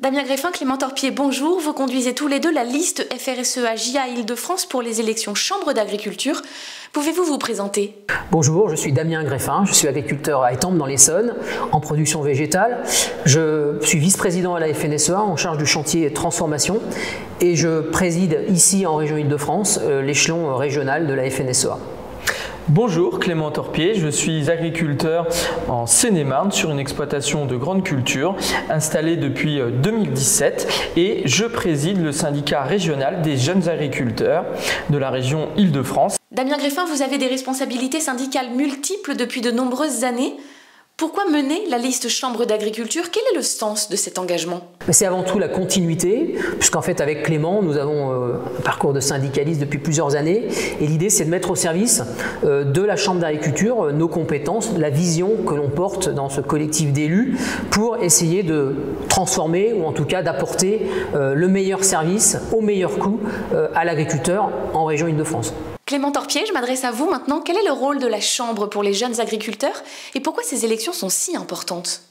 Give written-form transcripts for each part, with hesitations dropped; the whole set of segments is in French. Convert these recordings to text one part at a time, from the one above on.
Damien Greffin, Clément Torpier, bonjour. Vous conduisez tous les deux la liste FRSEA JA Île-de-France pour les élections Chambre d'agriculture. Pouvez-vous vous présenter? Bonjour, je suis Damien Greffin, je suis agriculteur à Étampes dans l'Essonne, en production végétale. Je suis vice-président à la FNSEA en charge du chantier transformation et je préside ici en région Île-de-France l'échelon régional de la FNSEA. Bonjour, Clément Torpier, je suis agriculteur en Seine-et-Marne sur une exploitation de grande culture installée depuis 2017 et je préside le syndicat régional des jeunes agriculteurs de la région Île-de-France. Damien Greffin, vous avez des responsabilités syndicales multiples depuis de nombreuses années. Pourquoi mener la liste Chambre d'agriculture? Quel est le sens de cet engagement? C'est avant tout la continuité, puisqu'en fait avec Clément, nous avons un parcours de syndicaliste depuis plusieurs années et l'idée c'est de mettre au service de la Chambre d'agriculture nos compétences, la vision que l'on porte dans ce collectif d'élus pour essayer de transformer ou en tout cas d'apporter le meilleur service au meilleur coût à l'agriculteur en région Île-de-France. Clément Torpier, je m'adresse à vous maintenant. Quel est le rôle de la Chambre pour les jeunes agriculteurs et pourquoi ces élections sont si importantes?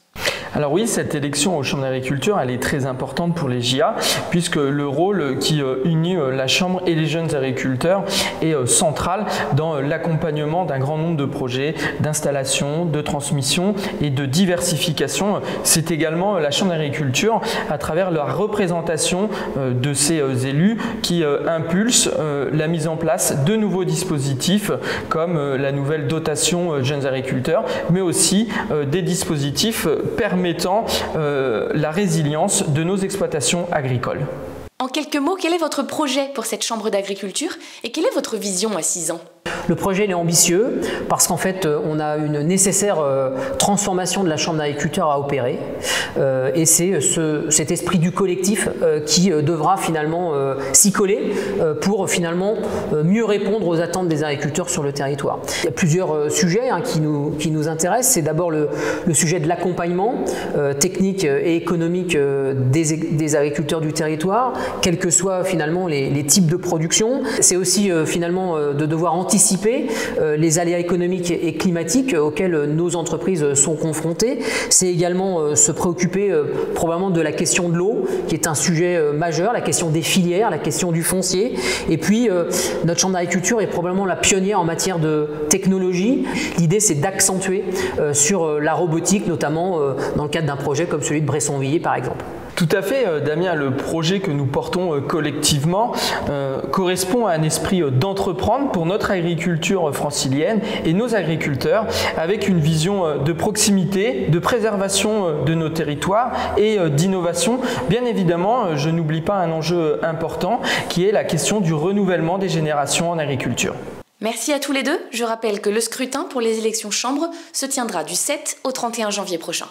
Alors oui, cette élection aux chambres d'agriculture, elle est très importante pour les JA puisque le rôle qui unit la Chambre et les jeunes agriculteurs est central dans l'accompagnement d'un grand nombre de projets d'installation, de transmission et de diversification. C'est également la Chambre d'agriculture à travers la représentation de ces élus qui impulse la mise en place de nouveaux dispositifs comme la nouvelle dotation jeunes agriculteurs, mais aussi des dispositifs permettant la résilience de nos exploitations agricoles. En quelques mots, quel est votre projet pour cette Chambre d'agriculture et quelle est votre vision à 6 ans? Le projet est ambitieux parce qu'en fait on a une nécessaire transformation de la Chambre d'agriculture à opérer et c'est cet esprit du collectif qui devra finalement s'y coller pour finalement mieux répondre aux attentes des agriculteurs sur le territoire. Il y a plusieurs sujets qui nous intéressent. C'est d'abord le sujet de l'accompagnement technique et économique des agriculteurs du territoire, quels que soient finalement les types de production. C'est aussi finalement de devoir anticiper les aléas économiques et climatiques auxquels nos entreprises sont confrontées. C'est également se préoccuper probablement de la question de l'eau, qui est un sujet majeur, la question des filières, la question du foncier. Et puis, notre Chambre d'agriculture est probablement la pionnière en matière de technologie. L'idée, c'est d'accentuer sur la robotique, notamment dans le cadre d'un projet comme celui de Bressonvilliers, par exemple. Tout à fait, Damien, le projet que nous portons collectivement correspond à un esprit d'entreprendre pour notre agriculture francilienne et nos agriculteurs avec une vision de proximité, de préservation de nos territoires et d'innovation. Bien évidemment, je n'oublie pas un enjeu important qui est la question du renouvellement des générations en agriculture. Merci à tous les deux. Je rappelle que le scrutin pour les élections Chambre se tiendra du 7 au 31 janvier prochain.